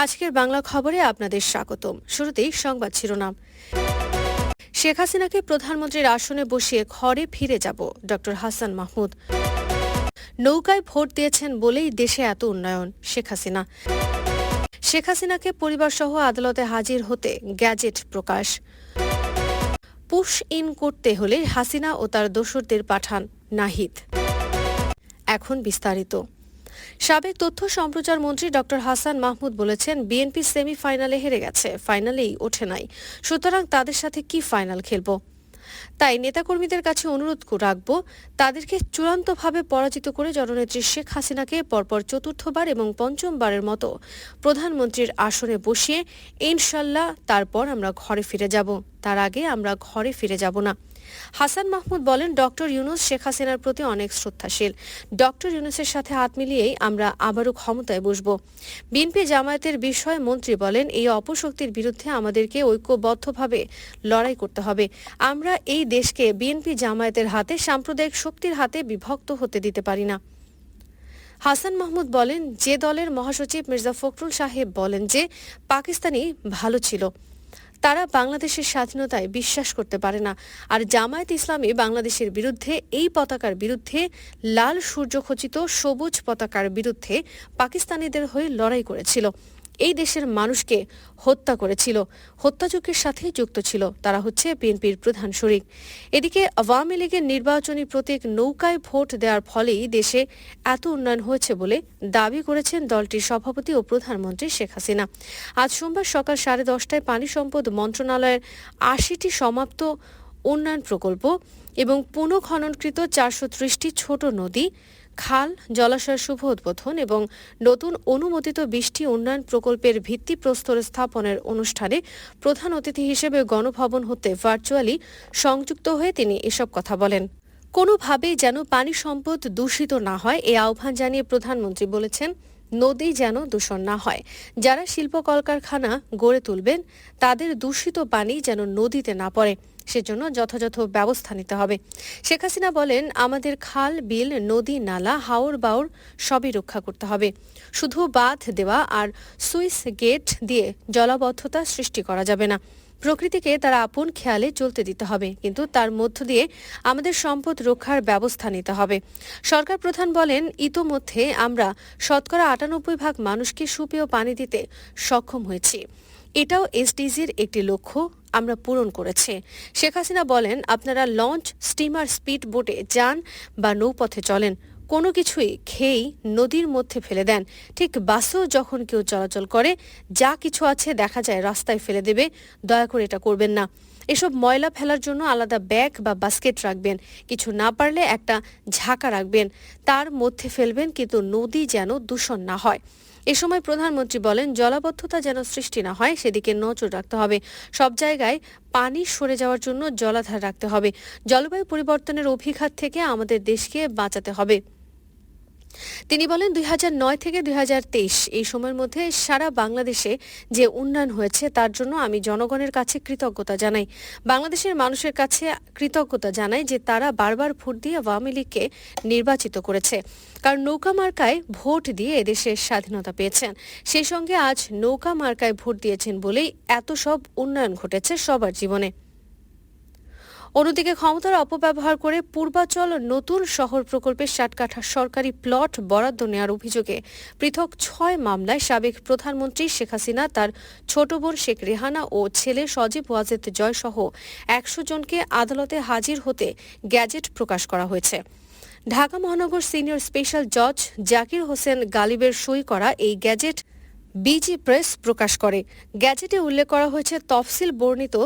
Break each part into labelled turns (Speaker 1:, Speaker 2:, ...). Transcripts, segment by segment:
Speaker 1: আজকের বাংলা খবরে আপনাদের স্বাগতম। শুরুতেই সংবাদ শিরোনাম। শেখ হাসিনাকে প্রধানমন্ত্রীর আসনে বসিয়ে ঘরে ফিরে যাব ডক্টর হাসান মাহমুদ। নৌকায় ভোট দিয়েছেন বলেই দেশে এত উন্নয়ন শেখ হাসিনা। শেখ হাসিনাকে পরিবারসহ আদালতে হাজির হতে গ্যাজেট প্রকাশ। পুশ ইন করতে হলে হাসিনা ও তার দোসরদের পাঠান নাহিদ। এখন বিস্তারিত। সাবেক তথ্য সম্প্রচার মন্ত্রী ডক্টর হাসান মাহমুদ বলেছেন, বিএনপি সেমিফাইনালে হেরে গেছে, ফাইনালেই ওঠে নাই, সুতরাং তাদের সাথে কি ফাইনাল খেলব। তাই নেতাকর্মীদের কাছে অনুরোধ রাখব, তাদেরকে চূড়ান্তভাবে পরাজিত করে জননেত্রী শেখ হাসিনাকে পরপর চতুর্থবার এবং পঞ্চমবারের মতো প্রধানমন্ত্রীর আসনে বসিয়ে ইনশাল্লাহ তারপর আমরা ঘরে ফিরে যাব। তার আগে আমরা ঘরে ফিরে যাব না। হাসান মাহমুদ বলেন, ডক্টর ইউনূস শেখ হাসিনার প্রতি অনেক শ্রদ্ধাশীল। ডক্টর ইউনূসের সাথে হাত মিলিয়েই আমরা আবারও ক্ষমতায় বসব। বিএনপি জামায়াতের বিষয়ে মন্ত্রী বলেন, এই অপশক্তির বিরুদ্ধে আমাদেরকে ঐক্যবদ্ধভাবে লড়াই করতে হবে। আমরা এই দেশকে বিএনপি জামায়াতের হাতে, সাম্প্রদায়িক শক্তির হাতে বিভক্ত হতে দিতে পারি না। হাসান মাহমুদ বলেন, যে দলের মহাসচিব মির্জা ফখরুল সাহেব বলেন যে পাকিস্তানি ভালো ছিল, তারা বাংলাদেশের স্বাধীনতায় বিশ্বাস করতে পারে না। আর জামায়াত ইসলামী বাংলাদেশের বিরুদ্ধে, এই পতাকার বিরুদ্ধে, লাল সূর্যখচিত সবুজ পতাকার বিরুদ্ধে পাকিস্তানিদের হয়ে লড়াই করেছিল। এই দেশের মানুষকে হত্যা করেছিল, হত্যাযজ্ঞের সাথে যুক্ত ছিল। তারা হচ্ছে বিএনপির প্রধান শরিক। এদিকে আওয়ামী লীগের নির্বাচনী প্রতীক নৌকায় ভোট দেওয়ার ফলেই দেশে এত উন্নয়ন হয়েছে বলে দাবি করেছেন দলটির সভাপতি ও প্রধানমন্ত্রী শেখ হাসিনা। আজ সোমবার সকাল 10:30টায় পানি সম্পদ মন্ত্রণালয়ের ৮০টি সমাপ্ত উন্নয়ন প্রকল্প এবং পুনঃখননকৃত ৪৩০টি ছোট নদী, খাল, জলাশয়ের শুভ উদ্বোধন এবং নতুন অনুমোদিত ২০টি উন্নয়ন প্রকল্পের ভিত্তিপ্রস্তর স্থাপনের অনুষ্ঠানে প্রধান অতিথি হিসেবে গণভবন হতে ভার্চুয়ালি সংযুক্ত হয়ে তিনি এসব কথা বলেন। কোনোভাবেই যেন পানি সম্পদ দূষিত না হয়, এ আহ্বান জানিয়ে প্রধানমন্ত্রী বলেছেন, নদী যেন দূষণ না হয়। যারা শিল্প কলকারখানা গড়ে তুলবেন, তাদের দূষিত পানি যেন নদীতে না পড়ে, সেজন্য যথাযথ ব্যবস্থা নিতে হবে। শেখ হাসিনা বলেন, আমাদের খাল, বিল, নদী, নালা, হাওর বাওর সবই রক্ষা করতে হবে। শুধু বাঁধ দেওয়া আর সুইস গেট দিয়ে জলাবদ্ধতা সৃষ্টি করা যাবে না। প্রকৃতিকে তার আপন খেয়ালে চলতে দিতে হবে, কিন্তু তার মধ্য দিয়ে আমাদের সম্পদ রক্ষার ব্যবস্থা নিতে হবে। সরকার প্রধান বলেন, ইতোমধ্যে আমরা ৯৮% মানুষকে সুপেয় পানি দিতে সক্ষম হয়েছি। এটাও এসডিজির একটি লক্ষ্য, আমরা পূরণ করেছি। শেখ হাসিনা বলেন, আপনারা লঞ্চ, স্টিমার, স্পিড বোটে যান বা নৌপথে চলেন, কোনো কিছুই খেয়েই নদীর মধ্যে ফেলে দেন। ঠিক বাসেও যখন কেউ চলাচল করে, যা কিছু আছে দেখা যায় রাস্তায় ফেলে দেবে, দয়া করে এটা করবেন না। এসব ময়লা ফেলার জন্য আলাদা ব্যাগ বা বাস্কেট রাখবেন, কিছু না পারলে একটা ঝাঁকা রাখবেন, তার মধ্যে ফেলবেন, কিন্তু নদী যেন দূষণ না হয়। এ সময় প্রধানমন্ত্রী বলেন, জলাবদ্ধতা যেন সৃষ্টি না হয় সেদিকে নজর রাখতে হবে। সব জায়গায় পানি সরে যাওয়ার জন্য জলাধার রাখতে হবে। জলবায়ু পরিবর্তনের অভিঘাত থেকে আমাদের দেশকে বাঁচাতে হবে। তিনি বলেন, ২০০৯ থেকে ২০২৩ এই সময়ের মধ্যে সারা বাংলাদেশে যে উন্নয়ন হয়েছে তার জন্য আমি জনগণের কাছে কৃতজ্ঞতা জানাই। বাংলাদেশের মানুষের কাছে কৃতজ্ঞতা জানাই যে তারা বারবার ভোট দিয়ে আওয়ামী লীগকে নির্বাচিত করেছে, কারণ নৌকা মার্কায় ভোট দিয়ে এদেশের স্বাধীনতা পেয়েছেন। সেই সঙ্গে আজ নৌকা মার্কায় ভোট দিয়েছেন বলেই এত সব উন্নয়ন ঘটেছে সবার জীবনে। অন্যদিকে ক্ষমতার অপব্যবহার করে পূর্বাচল নতুন শহর প্রকল্পের ৬০ কাঠা সরকারি প্লট বরাদ্দ নেওয়ার অভিযোগে পৃথক ৬ মামলায় সাবেক প্রধানমন্ত্রী শেখ হাসিনা, তার ছোট বোন শেখ রেহানা ও ছেলে সজীব ওয়াজেদ জয় সহ ১০০ জনকে আদালতে হাজির হতে গ্যাজেট প্রকাশ করা হয়েছে। ঢাকা মহানগর সিনিয়র স্পেশাল জজ জাকির হোসেন গালিবের সই করা এই গ্যাজেট বিজি প্রেস প্রকাশ করে। গ্যাজেটে উল্লেখ করা হয়েছে, তফসিল বর্ণিত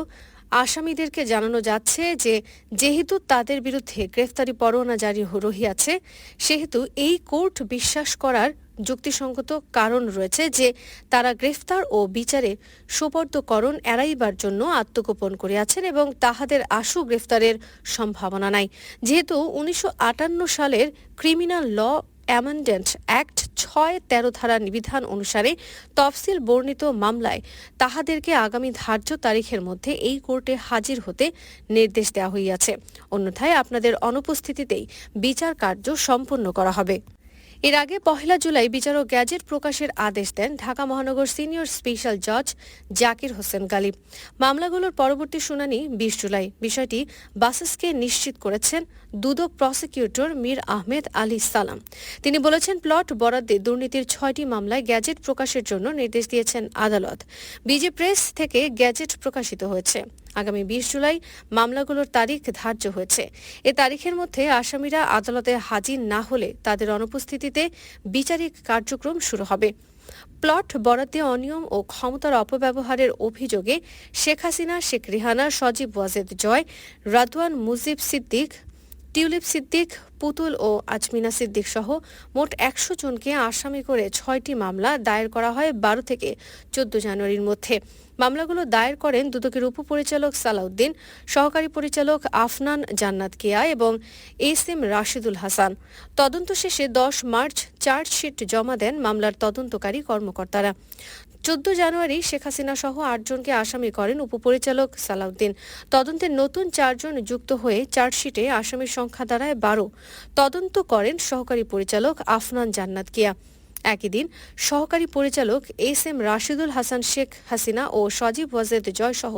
Speaker 1: আসামিদেরকে জানানো যাচ্ছে যে যেহেতু তাদের বিরুদ্ধে গ্রেফতারি পরোয়ানা জারি রহিয়াছে, সেহেতু এই কোর্ট বিশ্বাস করার যুক্তিসঙ্গত কারণ রয়েছে যে তারা গ্রেফতার ও বিচারে সোপর্দকরণ এড়াইবার জন্য আত্মগোপন করিয়াছেন এবং তাহাদের আশু গ্রেফতারের সম্ভাবনা নাই। যেহেতু ১৯৫৮ সালের ক্রিমিনাল ল অ্যামেন্ডমেন্ট অ্যাক্ট ৬-১৩ ধারা বিধান অনুসারে তফসিল বর্ণিত মামলায় তাহাদেরকে আগামী ধার্য তারিখের মধ্যে এই কোর্টে হাজির হতে নির্দেশ দেওয়া হইয়াছে। অন্যথায় আপনাদের অনুপস্থিতিতেই বিচার কার্য সম্পন্ন করা হবে। এর আগে 1 জুলাই বিচারক গ্যাজেট প্রকাশের আদেশ দেন ঢাকা মহানগর সিনিয়র স্পেশাল জজ জাকির হোসেন গালিব। মামলাগুলোর পরবর্তী শুনানি 20 জুলাই। বিষয়টি বাসেসকে নিশ্চিত করেছেন দুদক প্রসিকিউটর মীর আহমেদ আলী সালাম। তিনি বলেছেন, প্লট বরাদ্দে দুর্নীতির 6টি মামলায় গ্যাজেট প্রকাশের জন্য নির্দেশ দিয়েছেন আদালত। বিজে প্রেস থেকে গ্যাজেট প্রকাশিত হয়েছে। আগামী 20 জুলাই মামলাগুলোর তারিখ ধার্য হয়েছে। এ তারিখের মধ্যে আসামিরা আদালতে হাজির না হলে তাদের অনুপস্থিতিতে বিচারিক কার্যক্রম শুরু হবে। প্লট বরাদ্দে অনিয়ম ও ক্ষমতার অপব্যবহারের অভিযোগে শেখ হাসিনা, শেখ রেহানা, সজীব ওয়াজেদ জয়, রাদওয়ান মুজিব সিদ্দিক, টিউলিপ সিদ্দিক, পুতুল ও আজমিনা সিদ্দিক সহ মোট 100 জনকে আসামি করে 6টি মামলা দায়ের করা হয় 12 থেকে 14 জানুয়ারির মধ্যে। মামলাগুলো দায়ের করেন দুদকের উপপরিচালক সালাউদ্দিন, সহকারী পরিচালক আফনান জান্নাত কিয়া এবং এস.এম. রাশিদুল হাসান। তদন্ত শেষে 10 মার্চ চার্জশিট জমা দেন মামলার তদন্তকারী কর্মকর্তারা। 14 জানুয়ারি শেখ হাসিনা সহ 8 জনকে আসামি করেন উপপরিচালক সালাউদ্দিন। তদন্তে নতুন 4 জন যুক্ত হয়ে চার্জশিটে আসামির সংখ্যা দাঁড়ায় 12। তদন্ত করেন সহকারী পরিচালক আফনান জান্নাত কিয়া। একই দিন সহকারী পরিচালক এস.এম. রাশিদুল হাসান শেখ হাসিনা ও সজীব ওয়াজেদ জয় সহ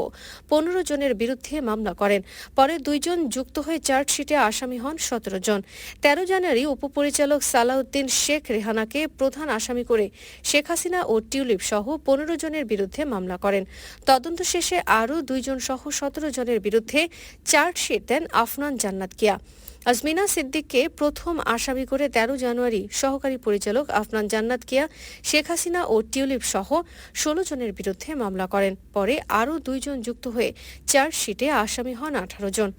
Speaker 1: 15 জনের বিরুদ্ধে মামলা করেন। পরে 2 জন যুক্ত হয়ে চার্জশিটে আসামি হন 17 জন। 13 জানুয়ারি উপপরিচালক সালাউদ্দিন শেখ রেহানাকে প্রধান আসামি করে শেখ হাসিনা ও টিউলিপ সহ 15 জনের বিরুদ্ধে মামলা করেন। তদন্ত শেষে আরও 2 জন সহ 17 জনের বিরুদ্ধে চার্জশিট দেন আফনান জান্নাত কিয়া। আজমিনা সিদ্দিককে প্রথম আসামি করে 13 জানুয়ারি সহকারী পরিচালক আফনান জান্নাত কিয়া শেখ হাসিনা ও টিউলিপ সহ 16 জনের বিরুদ্ধে মামলা করেন। পরে আরও 2 জন যুক্ত হয়ে চার্জশিটে আসামি হন 18 জন।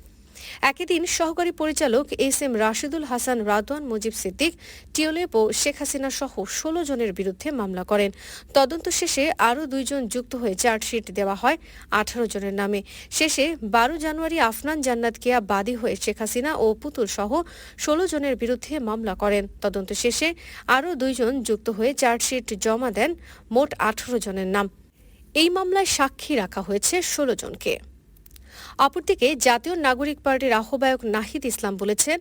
Speaker 1: একই দিন সহকারী পরিচালক এস.এম. রাশিদুল হাসান, রাদওয়ান মুজিব সিদ্দিক, টিউলিপ ও শেখ হাসিনা সহ 16 জনের বিরুদ্ধে মামলা করেন। তদন্ত শেষে আরও 2 জন যুক্ত হয়ে চার্জশিট দেওয়া হয় 18 জনের নামে। শেষে 12 জানুয়ারি আফনান জান্নাত কিয়া বাদী হয়ে শেখ হাসিনা ও পুতুল সহ 16 জনের বিরুদ্ধে মামলা করেন। তদন্ত শেষে আরও 2 জন যুক্ত হয়ে চার্জশিট জমা দেন মোট 18 জনের নাম। এই মামলায় সাক্ষী রাখা হয়েছে 16 জনকে। অপরদিকে জাতীয় নাগরিক পার্টির আহ্বায়ক নাহিদ ইসলাম বলেছেন,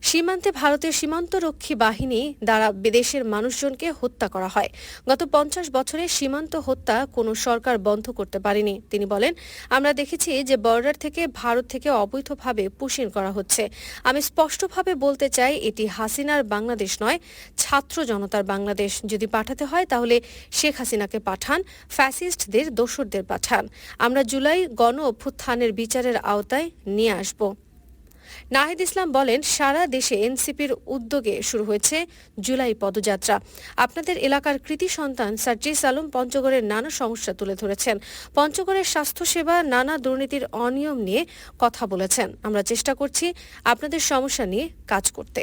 Speaker 1: সীমান্তে ভারতের সীমান্তরক্ষী বাহিনী দ্বারা বিদেশের মানুষজনকে হত্যা করা হয়। গত 50 বছরে সীমান্ত হত্যা কোনো সরকার বন্ধ করতে পারেনি। তিনি বলেন, আমরা দেখেছি যে বর্ডার থেকে ভারত থেকে অবৈধভাবে পুশিং করা হচ্ছে। আমি স্পষ্টভাবে বলতে চাই, এটি হাসিনার বাংলাদেশ নয়, ছাত্র জনতার বাংলাদেশ। যদি পাঠাতে হয় তাহলে শেখ হাসিনাকে পাঠান, ফ্যাসিস্টদের দোসরদের পাঠান। আমরা জুলাই গণ অভ্যুত্থানের বিচারের আওতায় নিয়ে আসব। নাহিদ ইসলাম বলেন, সারা দেশে এনসিপির উদ্যোগে শুরু হয়েছে জুলাই পদযাত্রা। আপনাদের এলাকার কৃতি সন্তান সার্জিস আলম পঞ্চগড়ের নানা সমস্যা তুলে ধরেছেন। পঞ্চগড়ের স্বাস্থ্যসেবা নানা দুর্নীতির অনিয়ম নিয়ে কথা বলেছেন। আমরা চেষ্টা করছি আপনাদের সমস্যা নিয়ে কাজ করতে।